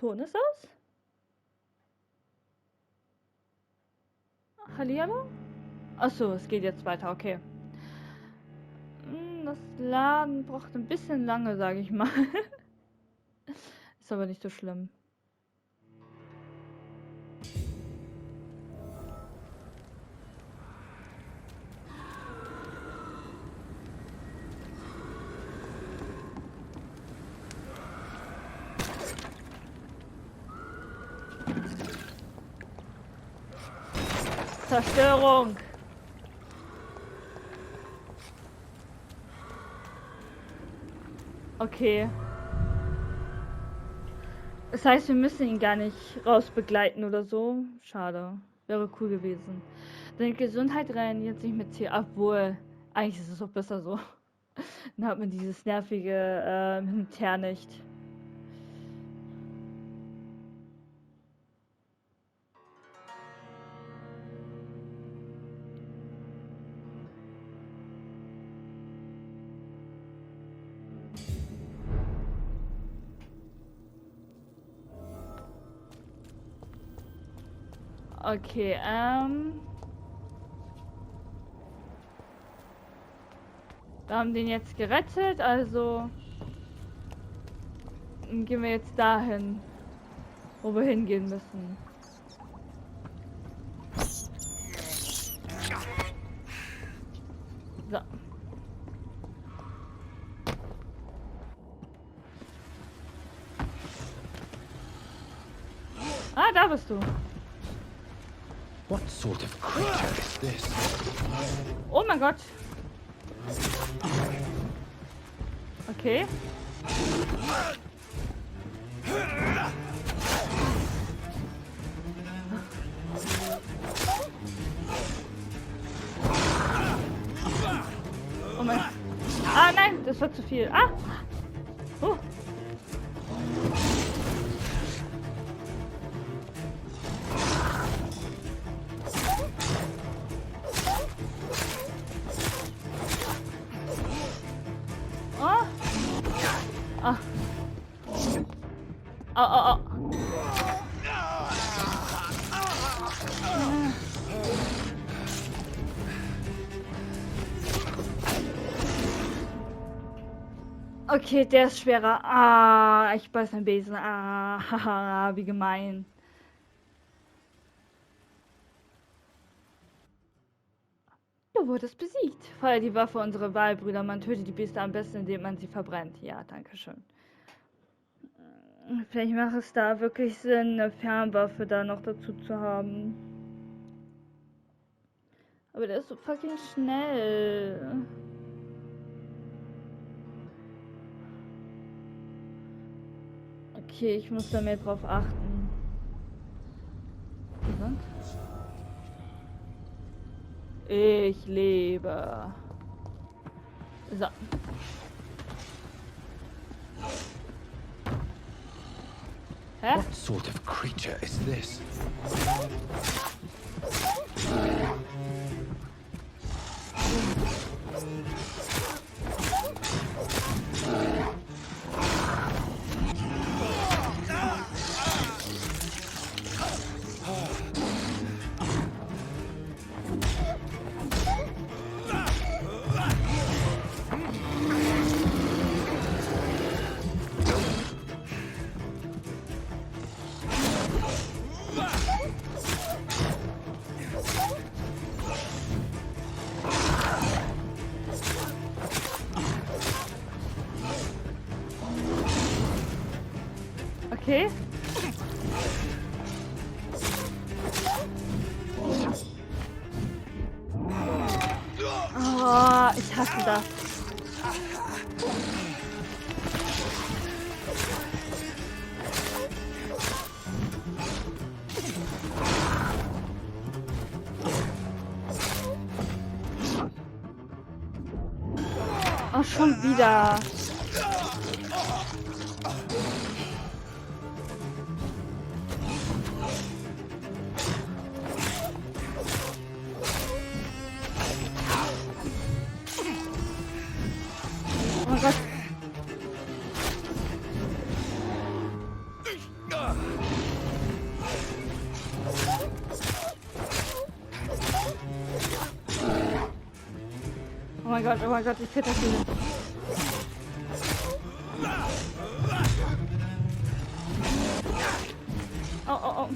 Ton ist aus? Hallihallo? Achso, es geht jetzt weiter, okay. Das Laden braucht ein bisschen lange, sage ich mal. Ist aber nicht so schlimm. Zerstörung! Okay. Das heißt, wir müssen ihn gar nicht raus begleiten oder so. Schade. Wäre cool gewesen. Deine Gesundheit reiniert sich mit Tee. Obwohl, eigentlich ist es doch besser so. Dann hat man dieses nervige Hinterher nicht. Okay, wir haben den jetzt gerettet, also gehen wir jetzt dahin, wo wir hingehen müssen. So. Ah, da bist du. What sort of creature is this? Oh mein Gott. Okay. Oh mein. Ah nein, das war zu viel. Ah. Oh. Okay, der ist schwerer. Ah, ich beiß mein Besen. Ah, haha, wie gemein. Du wurdest besiegt. Feuer die Waffe unserer Wahlbrüder. Man tötet die Biester am besten, indem man sie verbrennt. Ja, danke schön. Vielleicht macht es da wirklich Sinn, eine Fernwaffe da noch dazu zu haben. Aber der ist so fucking schnell. Okay, ich muss da mehr drauf achten. Und? Ich lebe. So. Hä? What sort of creature is this? Okay. Oh, ich hasse das. Oh, schon wieder. Oh Gott. oh mein Gott, ich krieg das hier. Oh, oh, oh.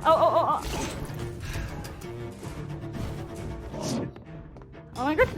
Oh, oh, oh, oh. Oh mein Gott.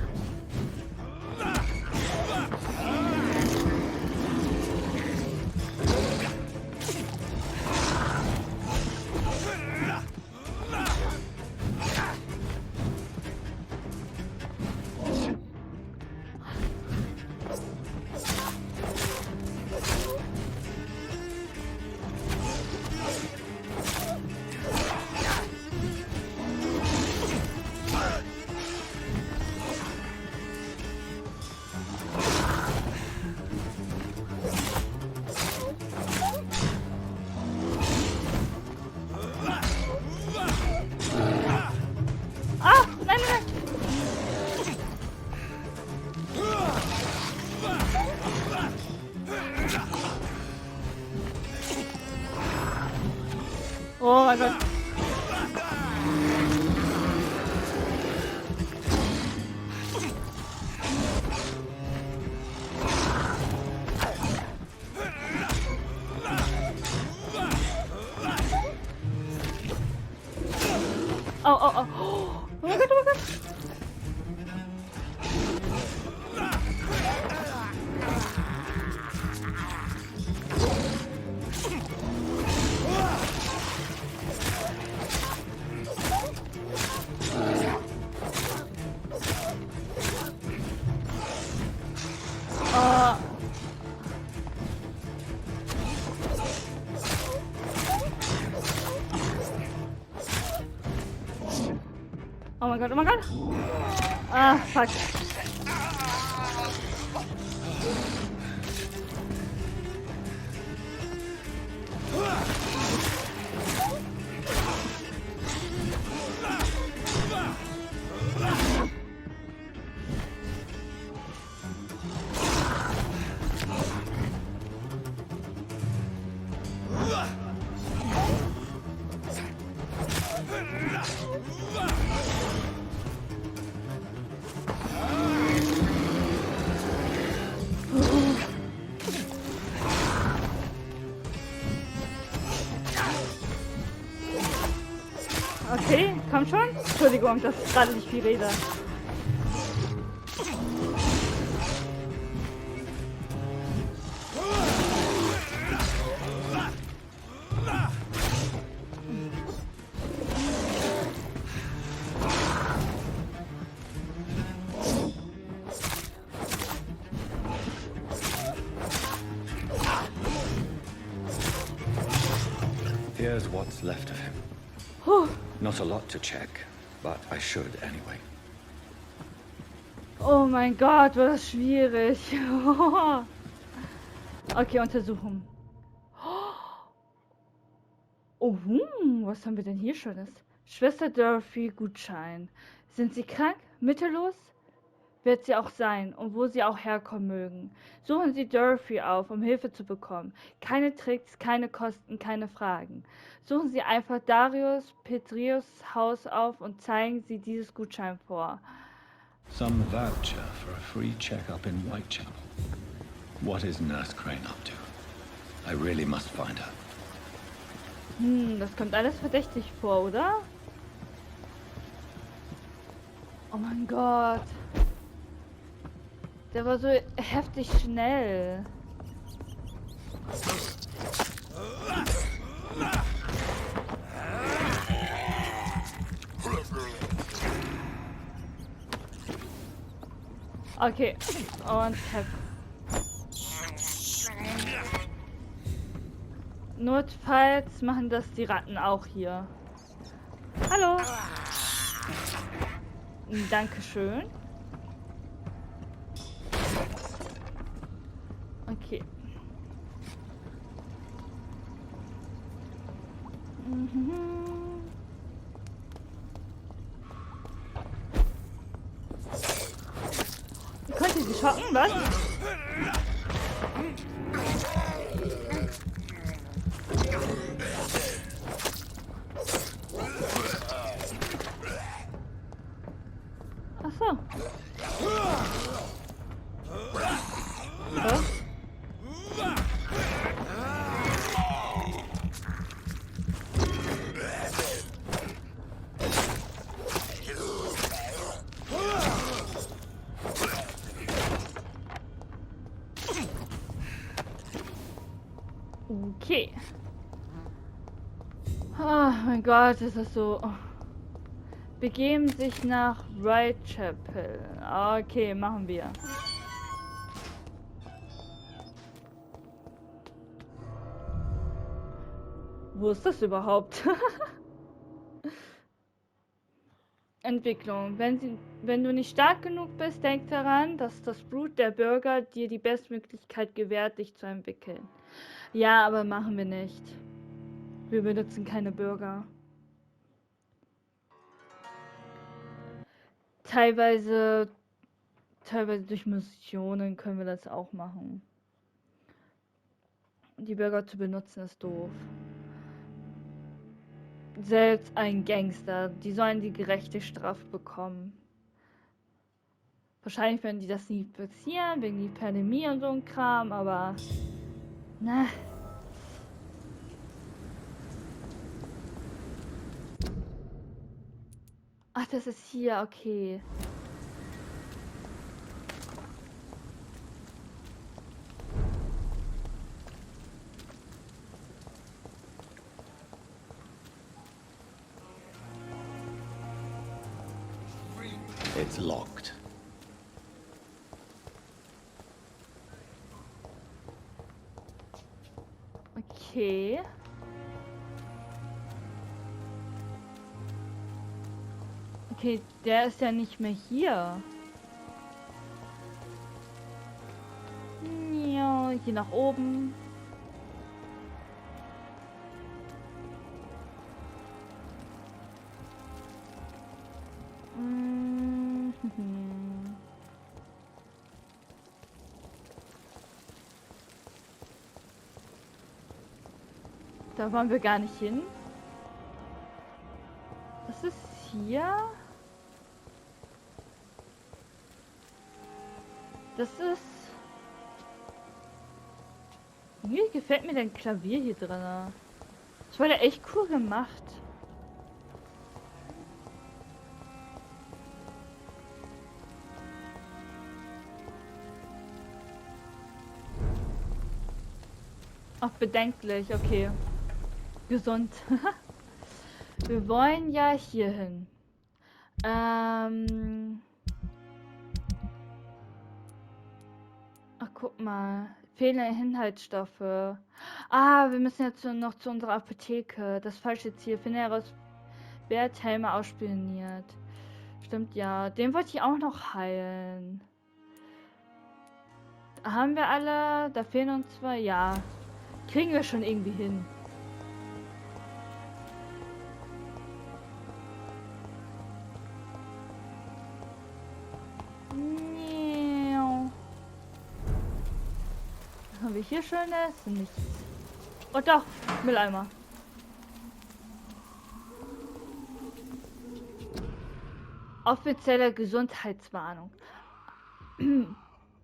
Oh mein Gott. Oh, oh, oh. Oh mein Gott, oh mein Gott. Oh mein Gott, oh mein Gott. Ah, fuck. Okay, komm schon. Entschuldigung, das ist gerade nicht viel Rede. Here's what's left of him. Puh. Not a lot to check, but I should anyway. Oh mein Gott, war das schwierig. Okay, untersuchen. Oh, was haben wir denn hier Schönes? Schwester Dorothy Gutschein. Sind Sie krank? Mittellos? Wird sie auch sein und wo sie auch herkommen mögen. Suchen Sie Dorothy auf, um Hilfe zu bekommen. Keine Tricks, keine Kosten, keine Fragen. Suchen Sie einfach Darius Petrius Haus auf und zeigen Sie dieses Gutschein vor. Some voucher for a free checkup in Whitechapel. What is Nurse Crane up to? I really must find her. Das kommt alles verdächtig vor, oder? Oh mein Gott. Der war so heftig schnell. Okay, und notfalls machen das die Ratten auch hier. Hallo. Dankeschön. Okay. Könnt ihr sie schocken, was? Achso. Was? Okay. Oh mein Gott, ist das so. Begeben sich nach Whitechapel. Okay, machen wir. Wo ist das überhaupt? Entwicklung. Wenn du nicht stark genug bist, denk daran, dass das Blut der Bürger dir die Bestmöglichkeit gewährt, dich zu entwickeln. Ja, aber machen wir nicht. Wir benutzen keine Bürger. Teilweise durch Missionen können wir das auch machen. Die Bürger zu benutzen ist doof. Selbst ein Gangster, die sollen die gerechte Strafe bekommen. Wahrscheinlich werden die das nie passieren, wegen der Pandemie und so ein Kram, aber... Na. Ach, das ist hier, okay. It's locked. Okay. Okay, der ist ja nicht mehr hier. Ja, hier nach oben. Da wollen wir gar nicht hin. Was ist hier? Das ist... Wie gefällt mir dein Klavier hier drin? Das wurde echt cool gemacht. Ach, bedenklich, okay. Gesund. Wir wollen ja hier hin. Ach, guck mal. Fehlende Inhaltsstoffe. Ah, wir müssen jetzt noch zu unserer Apotheke. Das falsche Ziel. Finde heraus, wer Thelma ausspioniert. Stimmt, ja. Den wollte ich auch noch heilen. Haben wir alle? Da fehlen uns zwei. Ja. Kriegen wir schon irgendwie hin. Was haben wir hier Schönes? Nichts. Oh doch, Mülleimer. Offizielle Gesundheitswarnung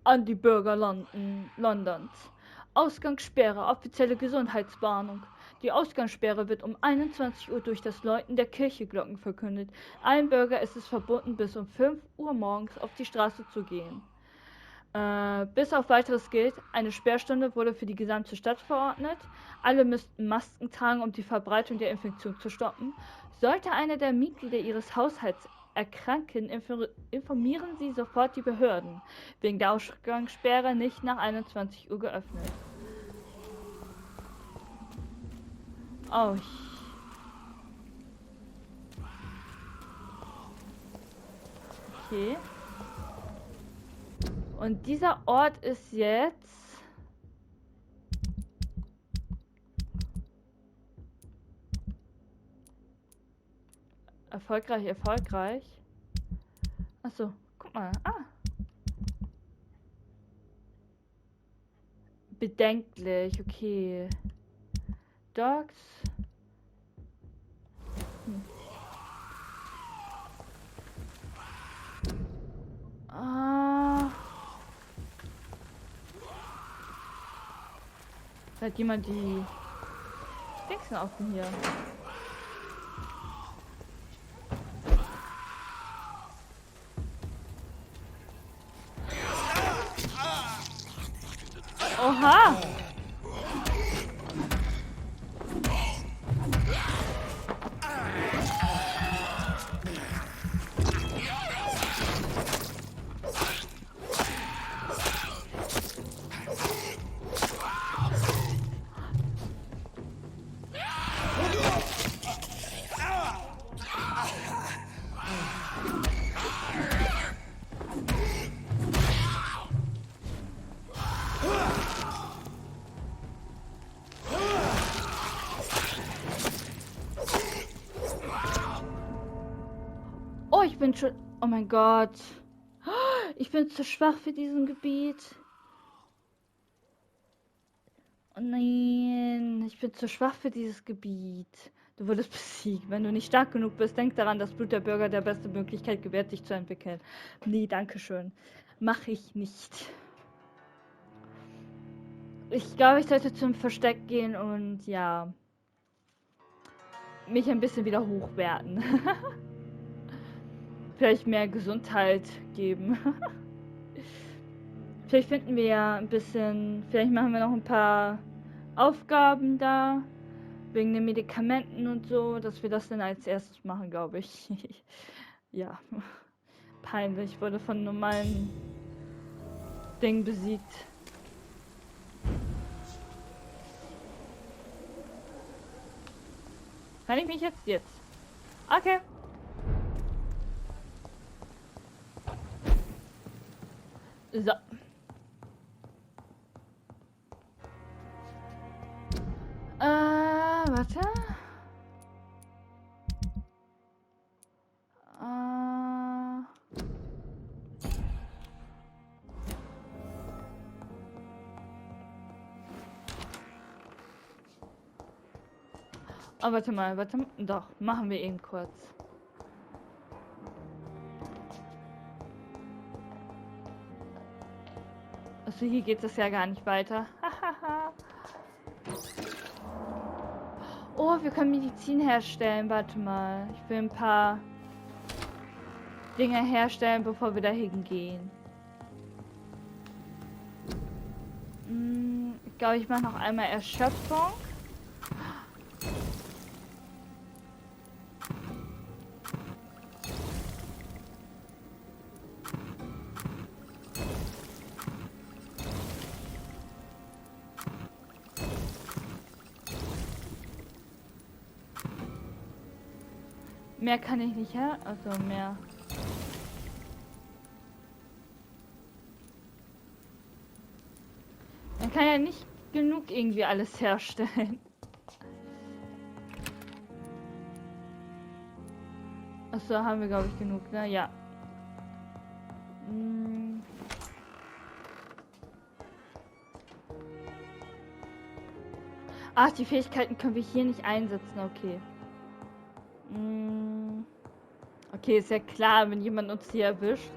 an die Bürger Londons. Ausgangssperre, offizielle Gesundheitswarnung. Die Ausgangssperre wird um 21 Uhr durch das Läuten der Kirchenglocken verkündet. Allen Bürgern ist es verboten, bis um 5 Uhr morgens auf die Straße zu gehen. Bis auf weiteres gilt, eine Sperrstunde wurde für die gesamte Stadt verordnet. Alle müssten Masken tragen, um die Verbreitung der Infektion zu stoppen. Sollte einer der Mitglieder ihres Haushalts erkranken, informieren Sie sofort die Behörden. Wegen der Ausgangssperre nicht nach 21 Uhr geöffnet. Oh. Okay. Und dieser Ort ist jetzt... Erfolgreich. Achso, guck mal. Ah. Bedenklich, okay. Dogs. Hat jemand die Dingsen offen hier? Oha! Oh, ich bin schon... Oh mein Gott. Ich bin zu schwach für diesen Gebiet. Oh nein, ich bin zu schwach für dieses Gebiet. Du wurdest besiegt. Wenn du nicht stark genug bist, denk daran, dass Blut der Bürger der beste Möglichkeit gewährt, dich zu entwickeln. Nee, danke schön. Mach ich nicht. Ich glaube, ich sollte zum Versteck gehen und ja, mich ein bisschen wieder hochwerten. Vielleicht mehr Gesundheit geben. Vielleicht finden wir ja ein bisschen, vielleicht machen wir noch ein paar Aufgaben da, wegen den Medikamenten und so, dass wir das dann als erstes machen, glaube ich. Ja, peinlich, ich wurde von normalen Dingen besiegt. Kann ich mich jetzt? Okay. So. Warte. Oh, warte mal. Doch, machen wir eben kurz. Also hier geht es ja gar nicht weiter. Oh, wir können Medizin herstellen. Warte mal. Ich will ein paar Dinge herstellen, bevor wir da hingehen. Ich glaube, ich mache noch einmal Erschöpfung. Mehr kann ich nicht, ja? Also mehr. Man kann ja nicht genug irgendwie alles herstellen. Achso, haben wir glaube ich genug, ne? Ja. Ach, die Fähigkeiten können wir hier nicht einsetzen, okay. Okay, ist ja klar, wenn jemand uns hier erwischt.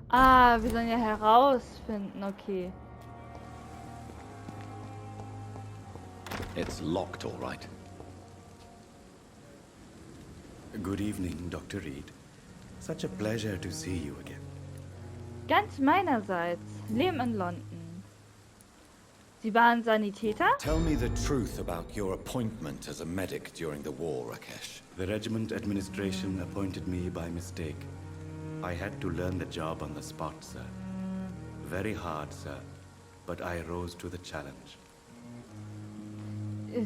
Ah, wir sollen ja herausfinden, okay. It's locked, all right. Good evening, Dr. Reid. Such a pleasure to see you again. Ganz meinerseits. Leben in London. Sie waren Sanitäter? Tell me the truth about your appointment as a medic during the war, Rakesh. The regiment administration appointed me by mistake. I had to learn the job on the spot, sir. Very hard, sir. But I rose to the challenge.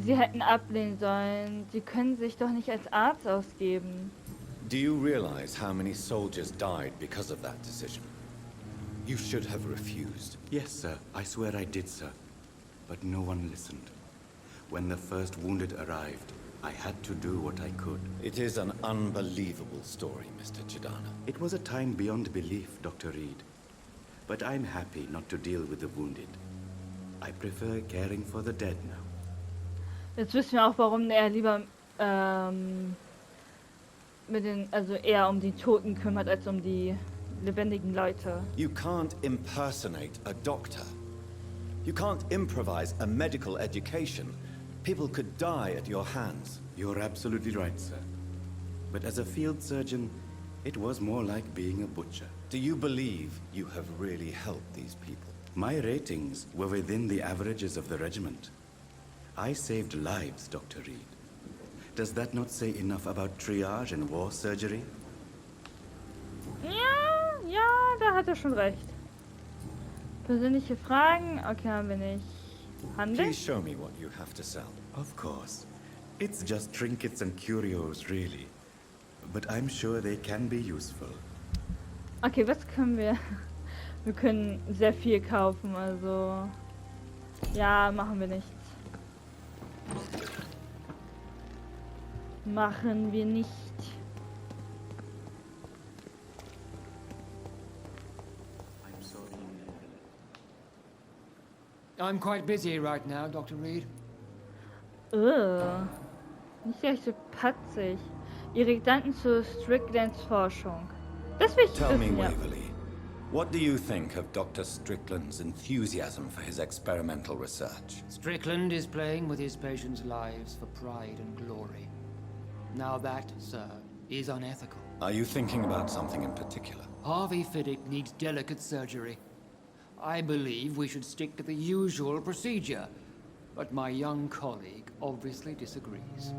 Sie hätten ablehnen sollen. Sie können sich doch nicht als Arzt ausgeben. Do you realize how many soldiers died because of that decision? You should have refused. Yes, sir. I swear I did, sir. But no one listened. When the first wounded arrived, I had to do what I could. It is an unbelievable story, Mr. Chidana. It was a time beyond belief, Dr. Reid. but I'm happy not to deal with the wounded. I prefer caring for the dead now. Jetzt wissen wir auch, warum er lieber also eher um die Toten kümmert, als um die lebendigen Leute. You can't impersonate a doctor. You can't improvise a medical education. People could die at your hands. You're absolutely right, sir. But as a field surgeon, it was more like being a butcher. Do you believe you have really helped these people? My ratings were within the averages of the regiment. I saved lives, Dr. Reid. Does that not say enough about triage and war surgery? Ja, da hat er schon recht. Persönliche Fragen? Okay, haben wir nicht. Handeln? Please show me what you have to sell. Of course. It's just trinkets and curios, really. But I'm sure they can be useful. Okay, was können wir? Wir können sehr viel kaufen, also... Ja, machen wir nichts. Machen wir nicht. I'm quite busy right now, Dr. Reid. Nicht gleich so patzig. Ihre Gedanken zu Stricklands Forschung. Das will ich Tell me, wissen, ja. Waverly, what do you think of Dr. Strickland's enthusiasm for his experimental research? Strickland is playing with his patients' lives for pride and glory. Now that, sir, is unethical. Are you thinking about something in particular? Harvey Fiddick needs delicate surgery. I believe we should stick to the usual procedure, but my young colleague obviously disagrees.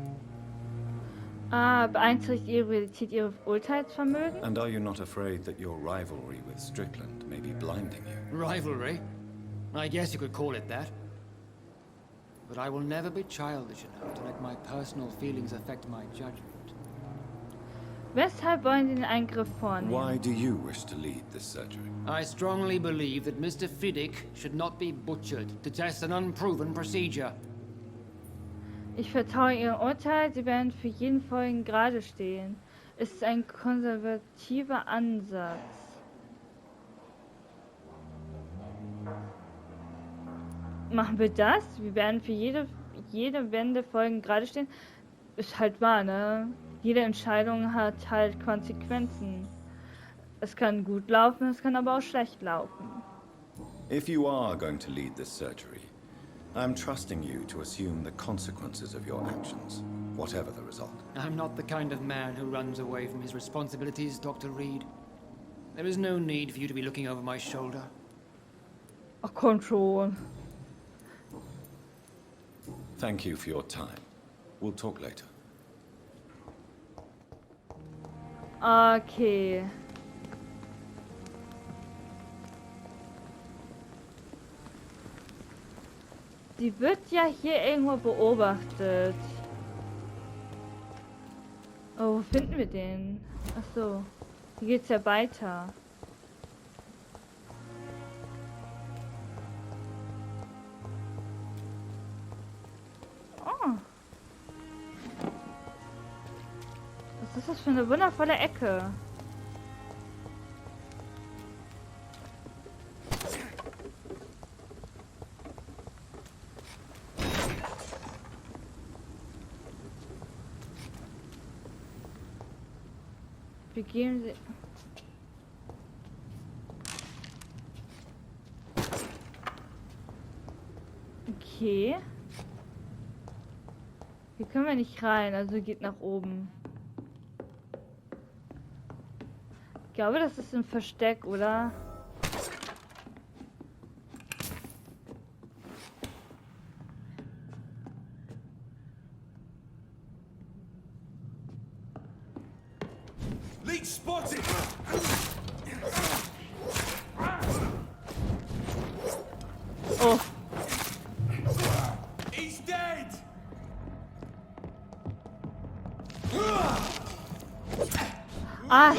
Beeinträchtigt Ihre Realität Ihr Urteilsvermögen? And are you not afraid that your rivalry with Strickland may be blinding you? Rivalry? I guess you could call it that. But I will never be childish enough to let my personal feelings affect my judgment. Weshalb wollen Sie den Eingriff vornehmen? Why do you wish to lead this surgery? I strongly believe that Mr. Fiddick should not be butchered to test an unproven procedure. Ich vertraue Ihrem Urteil, Sie werden für jeden Folgen gerade stehen. Es ist ein konservativer Ansatz. Machen wir das? Wir werden für jede Wende Folgen gerade stehen. Ist halt wahr, ne? Jede Entscheidung hat halt Konsequenzen. Es kann gut laufen, es kann aber auch schlecht laufen. If you are going to lead this surgery, I'm trusting you to assume the consequences of your actions, whatever the result. I'm not the kind of man who runs away from his responsibilities, Dr. Reid. There is no need for you to be looking over my shoulder. Ach, komm schon. Thank you for your time. We'll talk later. Okay. Die wird ja hier irgendwo beobachtet. Oh, wo finden wir den? Ach so. Hier geht's ja weiter. Oh. Was ist das für eine wundervolle Ecke? Begeben Sie... Okay. Hier können wir nicht rein, also geht nach oben. Ich glaube, das ist ein Versteck, oder? Leech spotted! Oh. He's dead! Ah.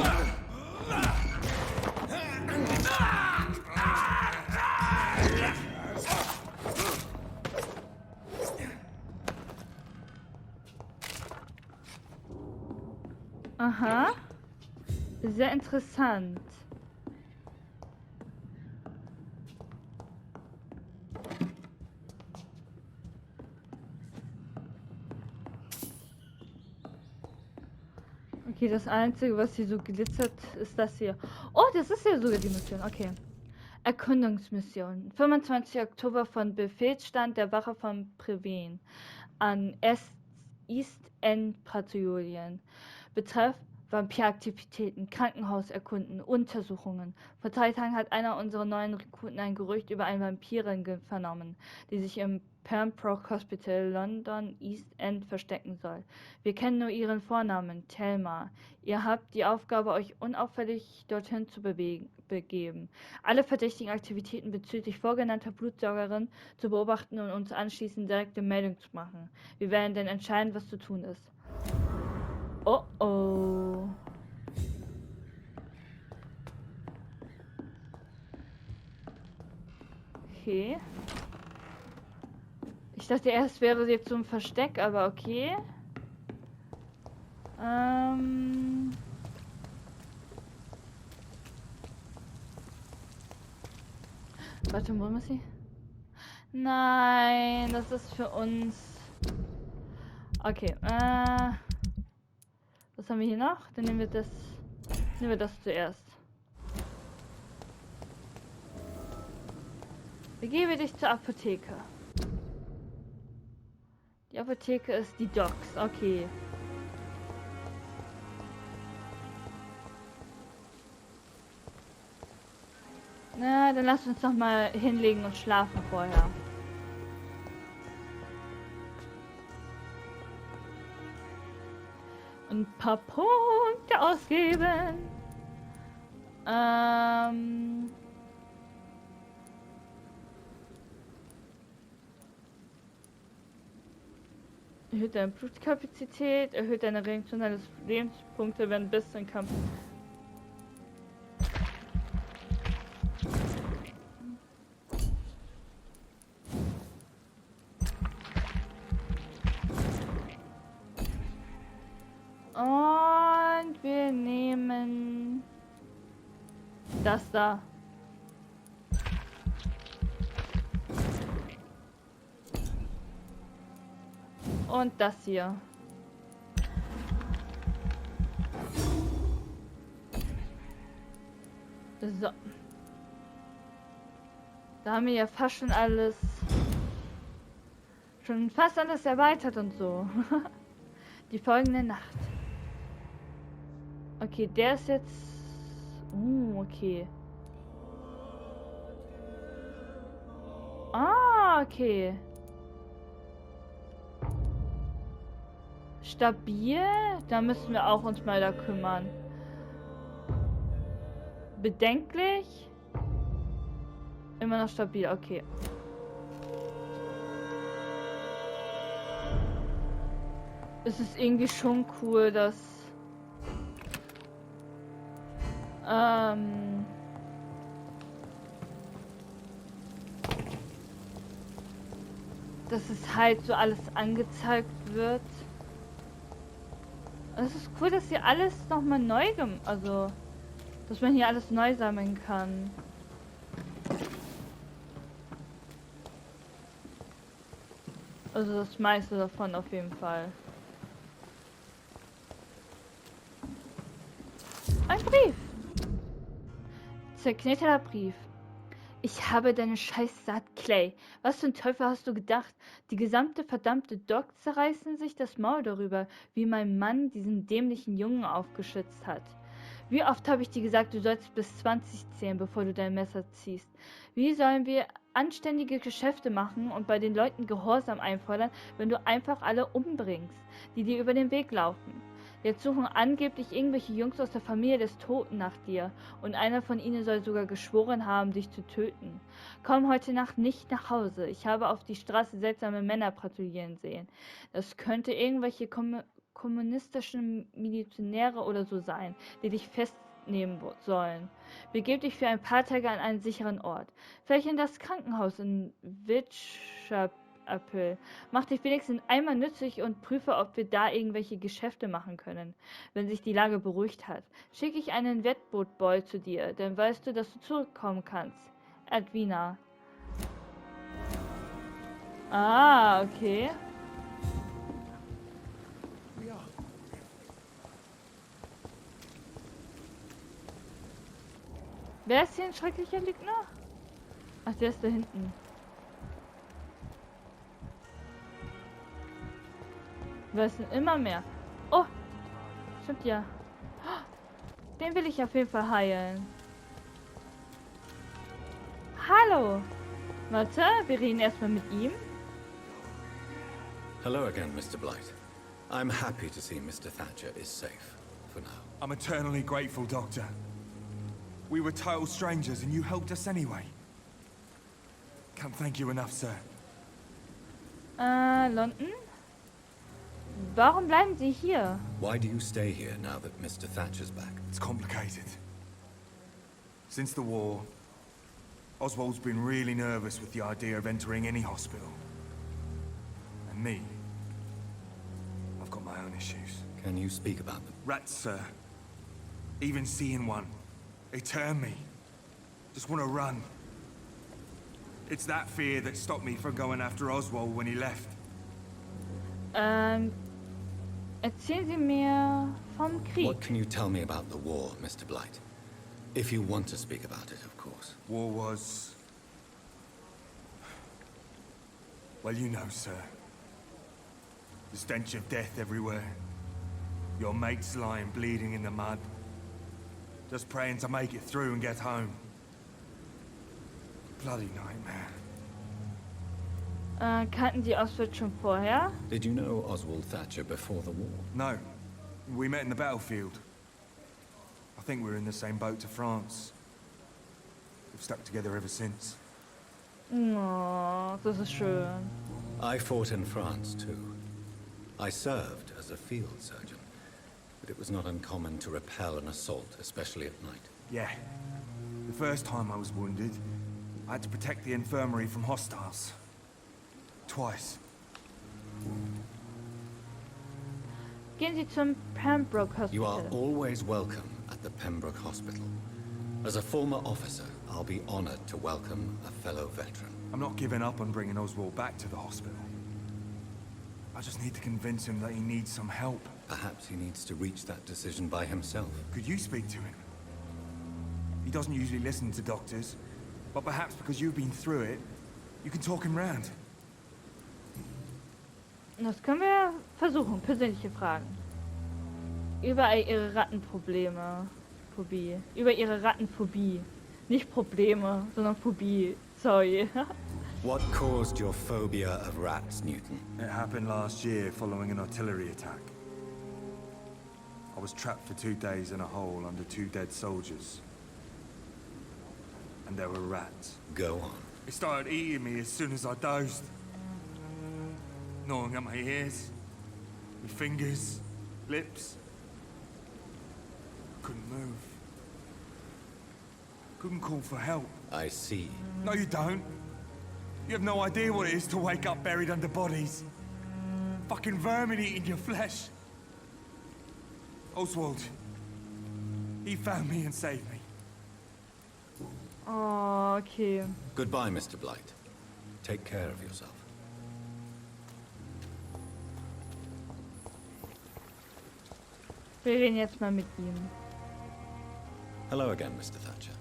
Aha. Sehr interessant. Okay, das Einzige, was hier so glitzert, ist das hier. Oh, das ist ja sogar die Mission. Okay. Erkundungsmission. 25. Oktober von Befehlsstand der Wache von Preven an East End Patrouillen. Betreff Vampiraktivitäten, Krankenhaus erkunden, Untersuchungen. Vor 3 Tagen hat einer unserer neuen Rekruten ein Gerücht über eine Vampirin vernommen, die sich im Pembroke Hospital London East End verstecken soll. Wir kennen nur ihren Vornamen, Thelma. Ihr habt die Aufgabe, euch unauffällig dorthin zu begeben, alle verdächtigen Aktivitäten bezüglich vorgenannter Blutsaugerin zu beobachten und uns anschließend direkte Meldung zu machen. Wir werden dann entscheiden, was zu tun ist. Oh oh. Okay. Ich dachte erst wäre jetzt so ein Versteck, aber okay. Warte, wo muss sie? Nein, das ist für uns. Okay, was haben wir hier noch? Dann nehmen wir das zuerst. Begebe dich zur Apotheke. Die Apotheke ist die Docks, okay. Na, dann lass uns noch mal hinlegen und schlafen vorher. Ein paar Punkte ausgeben. Erhöht deine Blutkapazität, erhöht deine Reaktion deines Lebenspunkte, wenn bis in Kampf. Und wir nehmen das da. Und das hier. So. Da haben wir ja fast schon alles. Schon fast alles erweitert und so. Die folgende Nacht. Okay, der ist jetzt. Okay. Ah, okay. Stabil? Da müssen wir auch uns mal da kümmern. Bedenklich? Immer noch stabil, okay. Es ist irgendwie schon cool, dass dass es halt so alles angezeigt wird. Es ist cool, dass hier alles nochmal neu also dass man hier alles neu sammeln kann. Also das meiste davon auf jeden Fall. Ein Brief. Zerknitterter Brief. Ich habe deine Scheiß satt, Clay. Was zum Teufel hast du gedacht? Die gesamte verdammte Doc zerreißen sich das Maul darüber, wie mein Mann diesen dämlichen Jungen aufgeschützt hat. Wie oft habe ich dir gesagt, du sollst bis 20 zählen, bevor du dein Messer ziehst? Wie sollen wir anständige Geschäfte machen und bei den Leuten Gehorsam einfordern, wenn du einfach alle umbringst, die dir über den Weg laufen? Jetzt suchen angeblich irgendwelche Jungs aus der Familie des Toten nach dir und einer von ihnen soll sogar geschworen haben, dich zu töten. Komm heute Nacht nicht nach Hause. Ich habe auf die Straße seltsame Männer patrouillieren sehen. Das könnte irgendwelche kommunistischen Milizionäre oder so sein, die dich festnehmen sollen. Begib dich für ein paar Tage an einen sicheren Ort. Vielleicht in das Krankenhaus in Apple. Mach dich wenigstens einmal nützlich und prüfe, ob wir da irgendwelche Geschäfte machen können. Wenn sich die Lage beruhigt hat, schicke ich einen Wettbootboy zu dir, dann weißt du, dass du zurückkommen kannst. Edwina. Ah, okay. Wer ist hier ein schrecklicher Lügner? Ach, der ist da hinten. Wir wissen immer mehr. Oh, stimmt ja. Den will ich auf jeden Fall heilen. Hallo. Warte, wir reden erstmal mit ihm. Hello again, Mr. Blight. I'm happy to see Mr. Thatcher is safe, for now. I'm eternally grateful, Doctor. We were total strangers and you helped us anyway. Can't thank you enough, sir. London? Warum bleiben Sie hier? Why do you stay here now that Mr. Thatcher's back? It's complicated. Since the war, Oswald's been really nervous with the idea of entering any hospital. And me, I've got my own issues. Can you speak about them? Rats, sir. Even seeing one, they turn me. Just want to run. It's that fear that stopped me from going after Oswald when he left. Erzählen Sie mir vom Krieg. What can you tell me about the war, Mr. Blight? If you want to speak about it, of course. War was... Well, you know, sir. The stench of death everywhere. Your mates lying bleeding in the mud. Just praying to make it through and get home. Bloody nightmare. Kannten Sie Oswald schon vorher? Did you know Oswald Thatcher before the war? No. We met in the battlefield. I think we're in the same boat to France. We've stuck together ever since. Oh, das ist schön. I fought in France, too. I served as a field surgeon, but it was not uncommon to repel an assault, especially at night. Yeah. The first time I was wounded, I had to protect the infirmary from hostiles. Twice. Gehen Sie zum Pembroke You are Hospital. always welcome at the Pembroke Hospital. As a former officer, I'll be honored to welcome a fellow veteran. I'm not giving up on bringing Oswald back to the hospital. I just need to convince him that he needs some help. Perhaps he needs to reach that decision by himself. Could you speak to him? He doesn't usually listen to doctors, but perhaps because you've been through it, you can talk him round. Das können wir versuchen. Persönliche Fragen. Über Ihre Rattenprobleme. Phobie. Über Ihre Rattenphobie. Nicht Probleme, sondern Phobie. Sorry. What caused your phobia of rats, Newton? It happened last year following an artillery attack. I was trapped for 2 days in a hole under 2 dead soldiers. And there were rats. Go on. It started eating me as soon as I dozed. Gnawing at my ears, my fingers, lips. Couldn't move. Couldn't call for help. I see. No, you don't. You have no idea what it is to wake up buried under bodies. Fucking vermin eating your flesh. Oswald. He found me and saved me. Oh, okay. Goodbye, Mr. Blight. Take care of yourself. Wir reden jetzt mal mit ihm. Hello again, Mr. Thatcher.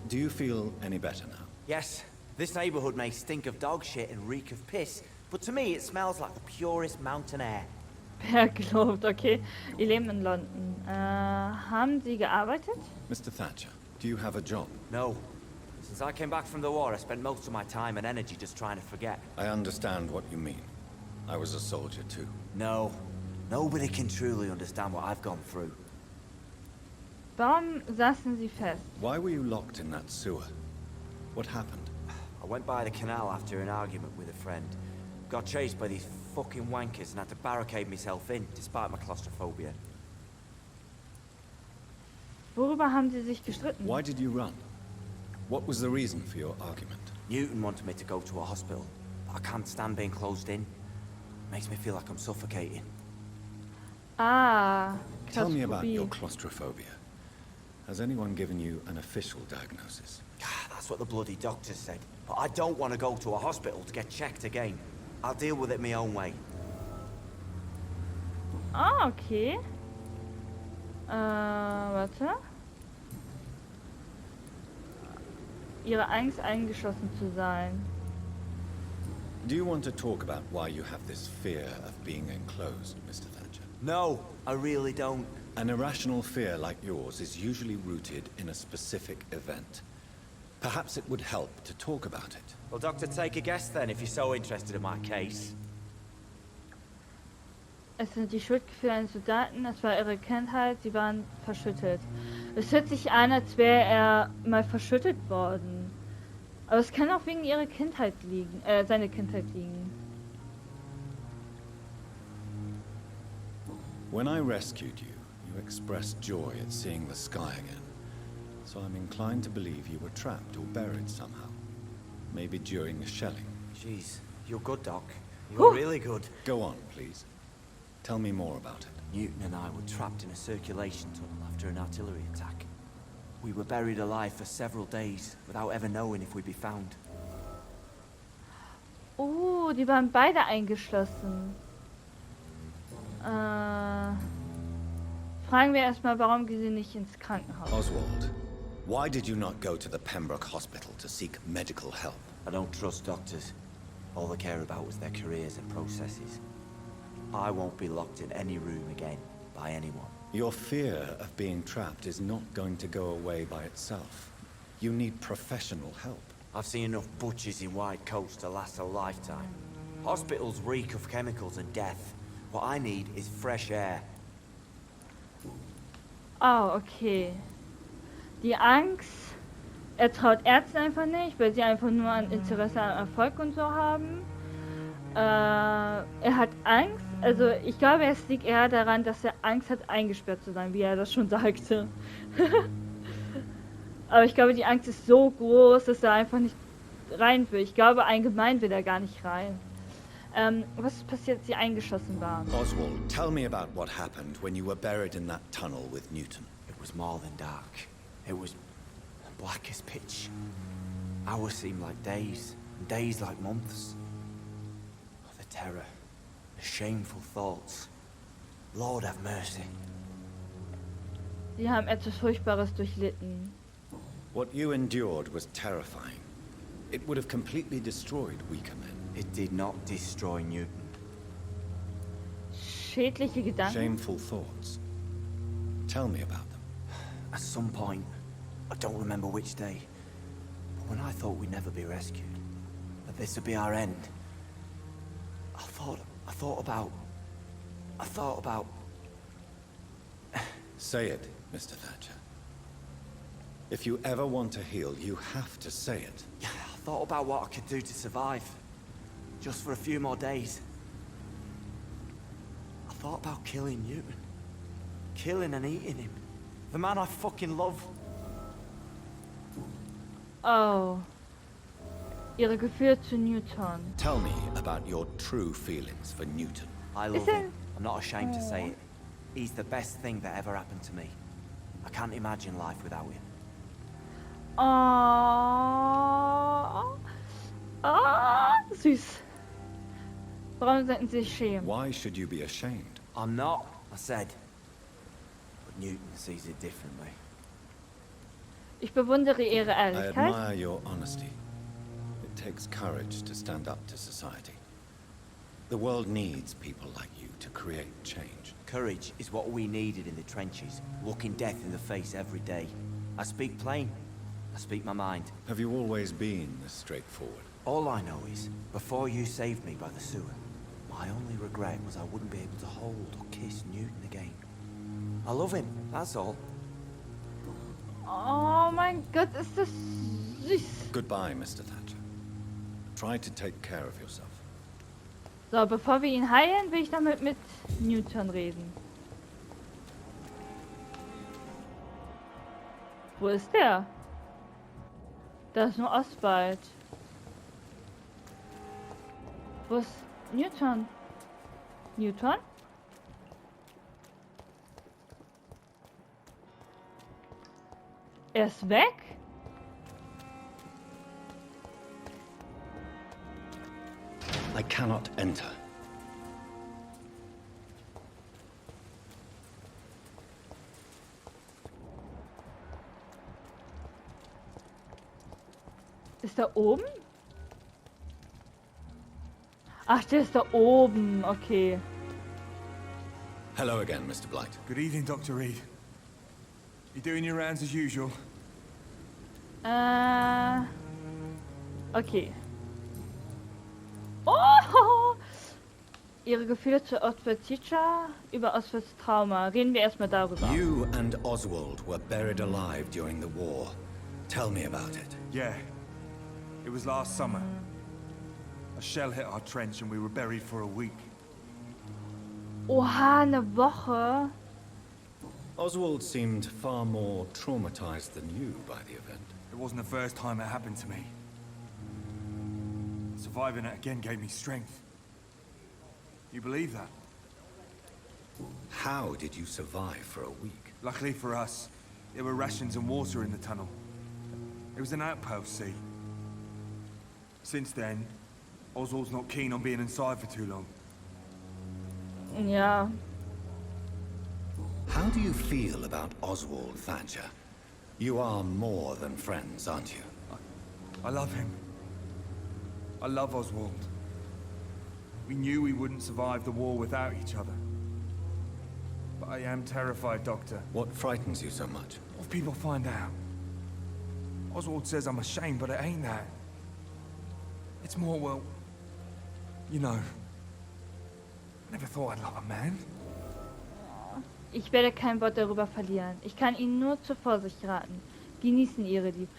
Do you feel any better now? Yes, this neighborhood may stink of dog shit and reek of piss, but to me it smells like the purest mountain air. Wer glaubt, okay. Ihr leben in London. Haben Sie gearbeitet? Mr. Thatcher, do you have a job? No. Since I came back from the war, I spent most of my time and energy just trying to forget. I understand what you mean. I was a soldier too. No. Nobody can truly understand what I've gone through. Warum saßen Sie fest? Why were you locked in that sewer? What happened? I went by the canal after an argument with a friend. Got chased by these fucking wankers and had to barricade myself in, despite my claustrophobia. Worüber haben Sie sich gestritten? Why did you run? What was the reason for your argument? Newton wanted me to go to a hospital, but I can't stand being closed in. Makes me feel like I'm suffocating. Ah, Tell me about Klaustrophobie. your claustrophobia. Has anyone given you an official diagnosis? That's what the bloody doctor said. But I don't want to go to a hospital to get checked again. I'll deal with it my own way. Ah, okay. Warte. ihre Angst, eingeschlossen zu sein. Do you want to talk about why you have this fear of being enclosed, Mr. Thatcher? No, I really don't. An irrational fear like yours is usually rooted in a specific event. Perhaps it would help to talk about it. Well, Doctor, take a guess then if you're so interested in my case. Es sind die Schuldgefühle eines Soldaten, es war ihre Kindheit, sie waren verschüttet. Es hört sich an, als wäre er mal verschüttet worden. Aber es kann auch wegen ihrer Kindheit liegen, seine Kindheit liegen. When I rescued you, you expressed joy at seeing the sky again. So I'm inclined to believe you were trapped or buried somehow. Maybe during a shelling. Jeez, you're good, Doc. You're really good. Go on, please. Tell me more about it. Newton and I were trapped in a circulation tunnel after an artillery attack. We were buried alive for several days without ever knowing if we'd be found. Oh, die waren beide eingeschlossen. Fragen wir erstmal, warum gehen sie nicht ins Krankenhaus? Oswald, why did you not go to the Pembroke Hospital to seek medical help? I don't trust doctors. All they care about was their careers and processes. I won't be locked in any room again by anyone. Your fear of being trapped is not going to go away by itself. You need professional help. I've seen enough butchers in white coats to last a lifetime. Hospitals reek of chemicals and death. What I need is fresh air. Oh, okay. Die Angst, er traut Ärzten einfach nicht, weil sie einfach nur ein Interesse an Erfolg und so haben. Er hat Angst, also ich glaube, es liegt eher daran, dass er Angst hat, eingesperrt zu sein, wie er das schon sagte. Aber ich glaube, die Angst ist so groß, dass er einfach nicht rein will. Ich glaube, allgemein will er gar nicht rein. Was ist passiert, als sie eingeschossen waren? Oswald, tell me about what happened when you were buried in that tunnel with Newton. It was more than dark. It was black as pitch. Hours seemed like days, and days like months. Oh, the terror, the shameful thoughts. Lord have mercy. Sie haben etwas Furchtbares durchlitten. What you endured was terrifying. It would have completely destroyed weaker men. It did not destroy Newton. Schädliche Gedanken. Shameful thoughts. Tell me about them. At some point, I don't remember which day, but when I thought we'd never be rescued, that this would be our end, I thought about... Say it, Mr. Thatcher. If you ever want to heal, you have to say it. I thought about what I could do to survive, just for a few more days. I thought about killing Newton. Killing and eating him. The man I fucking love. Oh. Ihre Gefühle zu Newton. Tell me about your true feelings for Newton. I love him. I'm not ashamed to say it. He's the best thing that ever happened to me. I can't imagine life without him. Oh. Oh, süß. Warum sollten Sie sich schämen? Why should you be ashamed? I'm not, I said. But Newton sees it differently. Ich bewundere Ihre I Ehrlichkeit. admire your honesty. It takes courage to stand up to society. The world needs people like you to create change. Courage is what we needed in the trenches, looking death in the face every day. I speak plain. I speak my mind. Have you always been this straightforward? All I know is, before you saved me by the sewer, my only regret was I wouldn't be able to hold or kiss Newton again. I love him, that's all. Oh mein Gott, ist das süß. Goodbye, Mr. Thatcher. Try to take care of yourself. So, bevor wir ihn heilen, will ich damit mit Newton reden. Wo ist der? Da ist nur Oswald. Wo ist Newton? Newton? Er ist weg? I cannot enter. Ist da oben? Ach, der ist da oben. Okay. Hello again, Mr. Blight. Good evening, Dr. Reid. You doing your rounds as usual? Okay. Oh! Ihre Gefühle zu Oswalds Teacher über Oswalds Trauma. Reden wir erstmal darüber. You and Oswald were buried alive during the war. Tell me about it. Yeah. It was last summer. A shell hit our trench and we were buried for a week. Oha, eine Woche. Oswald seemed far more traumatized than you by the event. It wasn't the first time it happened to me. Surviving it again gave me strength. You believe that? How did you survive for a week? Luckily for us, there were rations and water in the tunnel. It was an outpost, see? Since then, Oswald's not keen on being inside for too long. Ja. How do you feel about Oswald, Thatcher? You are more than friends, aren't you? I love him. I love Oswald. We knew we wouldn't survive the war without each other. But I am terrified, Doctor. What frightens you so much? What if people find out? Oswald says I'm ashamed, but it ain't that. It's more, well, you know. I never thought I'd love a man. Ich werde kein Wort darüber verlieren. Ich kann Ihnen nur zur Vorsicht raten. Genießen Ihre Liebe.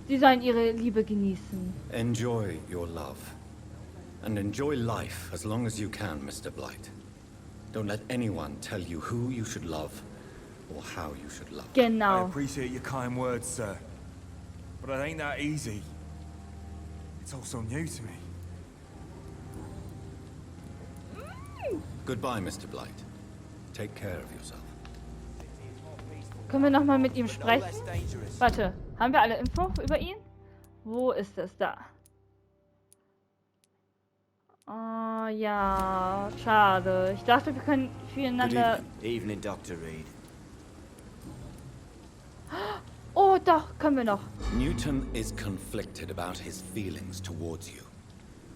Sie sollen Ihre Liebe genießen. Enjoy your love. And enjoy life as long as you can, Mr. Blight. Don't let anyone tell you who you should love or how you should love. I Genau. appreciate your kind words, sir. But it ain't that easy. It's all so new to me. Goodbye, Mr. Blight. Take care of yourself. Können wir nochmal mit ihm sprechen? Warte, haben wir alle Info über ihn? Wo ist es da? Oh ja, schade. Ich dachte, wir können füreinander... Evening, Dr. Reid. Oh, doch, können wir noch. Newton is conflicted about his feelings towards you.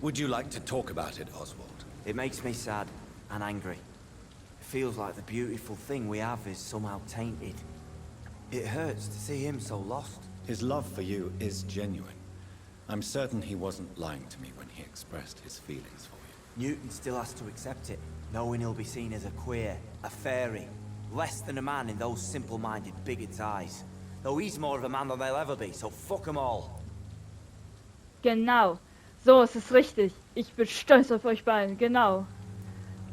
Would you like to talk about it, Oswald? It makes me sad and angry. It feels like the beautiful thing we have is somehow tainted. It hurts to see him so lost. His love for you is genuine. I'm certain he wasn't lying to me when he expressed his feelings for you. Newton still has to accept it, knowing he'll be seen as a queer, a fairy, less than a man in those simple-minded bigots' eyes. Though he's more of a man than they'll ever be, so fuck them all. Genau. So ist es richtig. Ich bin stolz auf euch beide. Genau.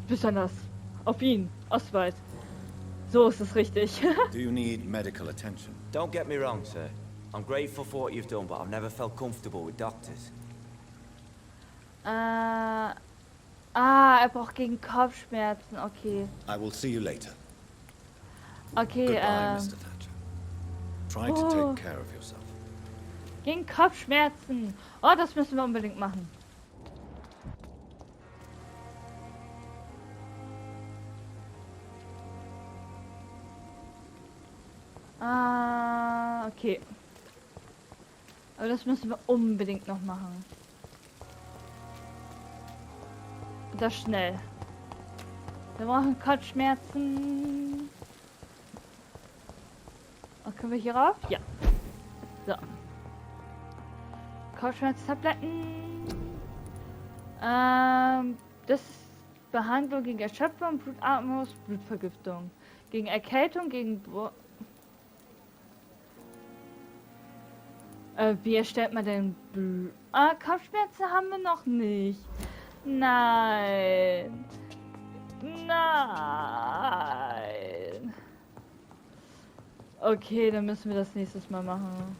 Besonders auf ihn, Oswald. So ist es richtig. Do you need medical attention? Don't get me wrong, sir. I'm grateful for what you've done, but I've never felt comfortable with doctors. Er braucht gegen Kopfschmerzen. Okay. I will see you later. Okay, Goodbye, Mr. Thatcher. Try to take care of yourself. gegen Kopfschmerzen. Oh, das müssen wir unbedingt machen. Okay. Aber das müssen wir unbedingt noch machen. Das schnell. Wir brauchen Kopfschmerzen. Und können wir hier rauf? Ja. So. Kopfschmerztabletten. Das ist Behandlung gegen Erschöpfung, Blutarmut, Blutvergiftung. Gegen Erkältung, gegen... wie erstellt man denn Kopfschmerzen haben wir noch nicht. Nein. Nein. Okay, dann müssen wir das nächstes Mal machen.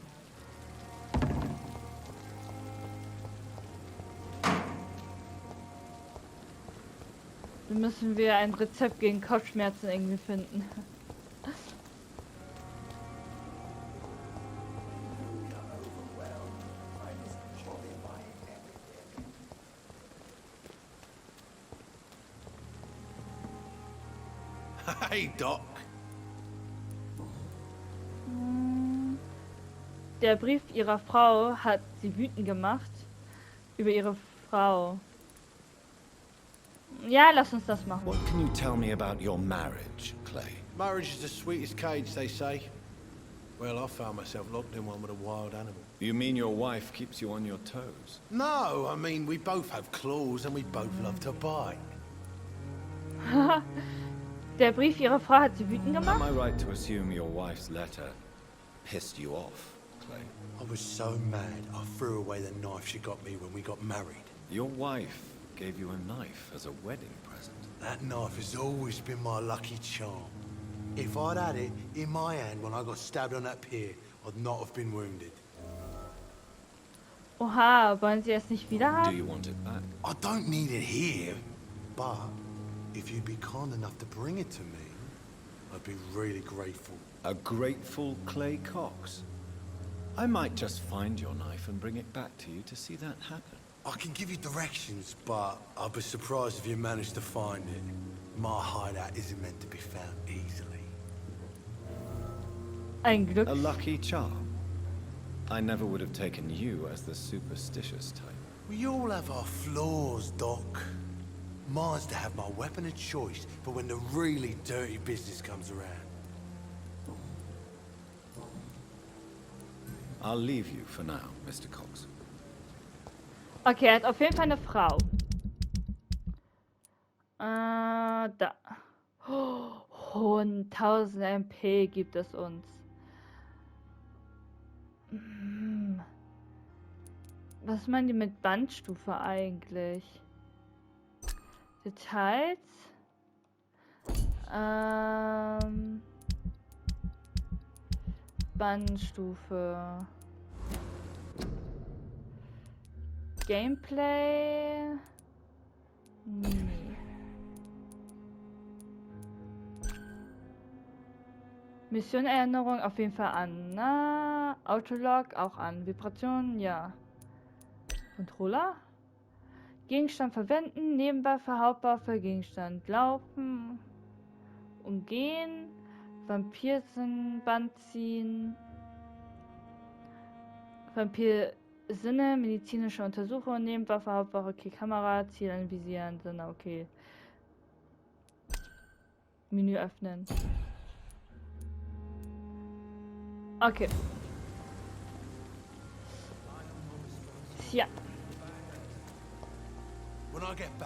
Dann müssen wir ein Rezept gegen Kopfschmerzen irgendwie finden. Hey, Doc. Der Brief ihrer Frau hat sie wütend gemacht. Über ihre Frau. Ja, lass uns das machen. What can you tell me about your marriage, Clay? Marriage is the sweetest cage, they say. Well, I found myself locked in one with a wild animal. You mean your wife keeps you on your toes? No, I mean, we both have claws and we both love to bite. Der Brief ihrer Frau hat sie wütend Am gemacht? I right to assume your wife's letter pissed you off, Clay? I was so mad, I threw away the knife she got me when we got married. Your wife gave you a knife as a wedding present. That knife has always been my lucky charm. If I'd had it in my hand when I got stabbed on that pier, I'd not have been wounded. Oha, wollen sie es nicht wieder Do haben? you want it back? I don't need it here, but if you'd be kind enough to bring it to me, I'd be really grateful. A grateful Clay Cox? I might just find your knife and bring it back to you to see that happen. I can give you directions, but I'd be surprised if you managed to find it. My hideout isn't meant to be found easily. Ein Glück. A lucky charm? I never would have taken you as the superstitious type. We all have our flaws, Doc. Mine's to have my weapon of choice for when the really dirty business comes around. I'll leave you for now, Mr. Cox. Okay, er hat auf jeden Fall eine Frau. Da. Oh, 1000 MP gibt es uns. Was meinen die mit Bandstufe eigentlich? Details? Bandstufe. Gameplay? Nee. Missionerinnerung auf jeden Fall an. Na, Autolog auch an. Vibration, ja. Controller? Gegenstand verwenden, Nebenwaffe, Hauptwaffe, Gegenstand laufen, umgehen, Vampir-Band ziehen, Vampir-Sinne, medizinische Untersuchung, Nebenwaffe, Hauptwaffe, okay, Kamera, Ziel anvisieren, Sinne, okay. Menü öffnen. Okay. Ja. When I get back